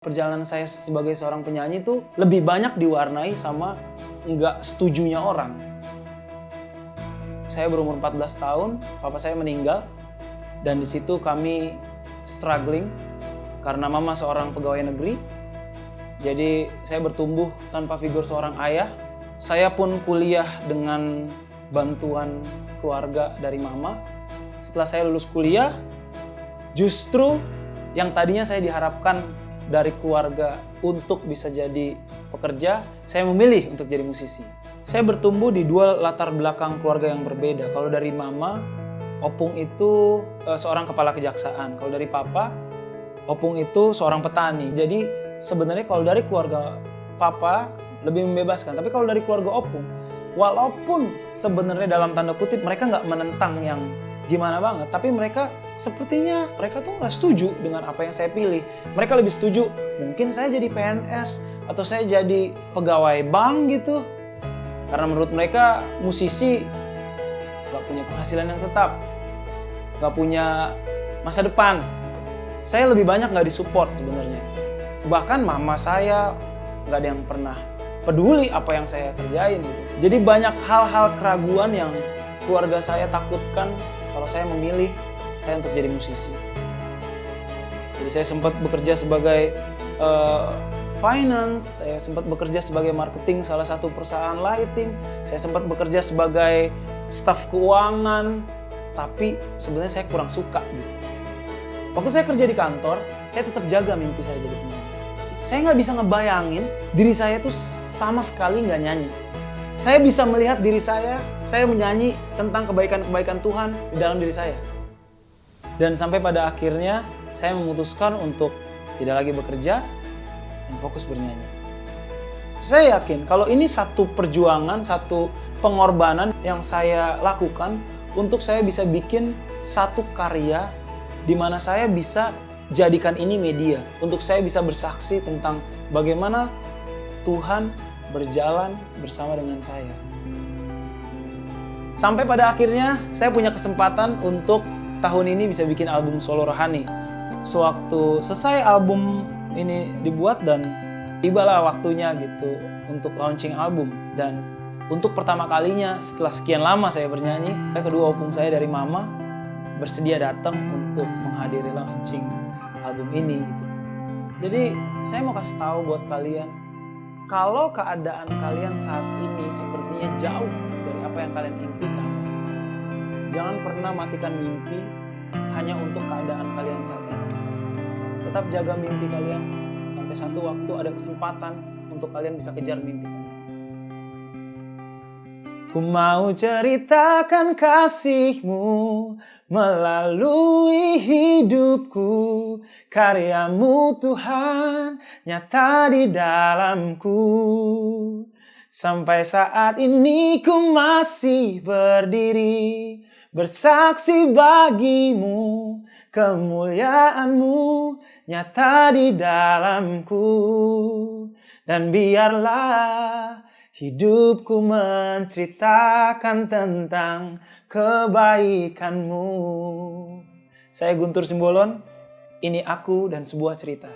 Perjalanan saya sebagai seorang penyanyi itu lebih banyak diwarnai sama nggak setujunya orang. Saya berumur 14 tahun, papa saya meninggal, dan di situ kami struggling karena mama seorang pegawai negeri. Jadi saya bertumbuh tanpa figur seorang ayah. Saya pun kuliah dengan bantuan keluarga dari mama. Setelah saya lulus kuliah, justru yang tadinya saya diharapkan dari keluarga untuk bisa jadi pekerja, saya memilih untuk jadi musisi. Saya bertumbuh di dua latar belakang keluarga yang berbeda. Kalau dari mama, Opung itu seorang kepala kejaksaan. Kalau dari papa, Opung itu seorang petani. Jadi sebenarnya kalau dari keluarga papa lebih membebaskan. Tapi kalau dari keluarga Opung, walaupun sebenarnya dalam tanda kutip mereka nggak menentang yang gimana banget, tapi mereka sepertinya mereka tuh nggak setuju dengan apa yang saya pilih. Mereka lebih setuju mungkin saya jadi PNS atau saya jadi pegawai bank gitu, karena menurut mereka musisi nggak punya penghasilan yang tetap, nggak punya masa depan. Saya lebih banyak nggak disupport sebenarnya. Bahkan mama saya nggak ada yang pernah peduli apa yang saya kerjain gitu. Jadi banyak hal-hal keraguan yang keluarga saya takutkan kalau saya memilih saya untuk jadi musisi. Jadi saya sempat bekerja sebagai finance, saya sempat bekerja sebagai marketing salah satu perusahaan lighting, saya sempat bekerja sebagai staf keuangan, tapi sebenarnya saya kurang suka gitu. Waktu saya kerja di kantor, saya tetap jaga mimpi saya jadi penyanyi. Saya nggak bisa ngebayangin diri saya tuh sama sekali nggak nyanyi. Saya bisa melihat diri saya menyanyi tentang kebaikan-kebaikan Tuhan di dalam diri saya. Dan sampai pada akhirnya saya memutuskan untuk tidak lagi bekerja dan fokus bernyanyi. Saya yakin kalau ini satu perjuangan, satu pengorbanan yang saya lakukan untuk saya bisa bikin satu karya di mana saya bisa jadikan ini media. Untuk saya bisa bersaksi tentang bagaimana Tuhan berjalan bersama dengan saya. Sampai pada akhirnya saya punya kesempatan untuk tahun ini bisa bikin album solo rohani. Sewaktu selesai album ini dibuat dan tibalah waktunya gitu untuk launching album. Dan untuk pertama kalinya setelah sekian lama saya bernyanyi, kedua opung saya dari mama bersedia datang untuk menghadiri launching album ini gitu. Jadi saya mau kasih tahu buat kalian, kalau keadaan kalian saat ini sepertinya jauh dari apa yang kalian impikan, jangan pernah matikan mimpi hanya untuk keadaan kalian saat ini. Tetap jaga mimpi kalian sampai satu waktu ada kesempatan untuk kalian bisa kejar mimpi kalian. Ku mau ceritakan kasih-Mu melalui hidupku, karya-Mu Tuhan nyata di dalamku. Sampai saat ini ku masih berdiri, bersaksi bagi-Mu, kemuliaan-Mu nyata di dalamku. Dan biarlah hidupku menceritakan tentang kebaikan-Mu. Saya Guntur Simbolon, ini aku dan sebuah cerita.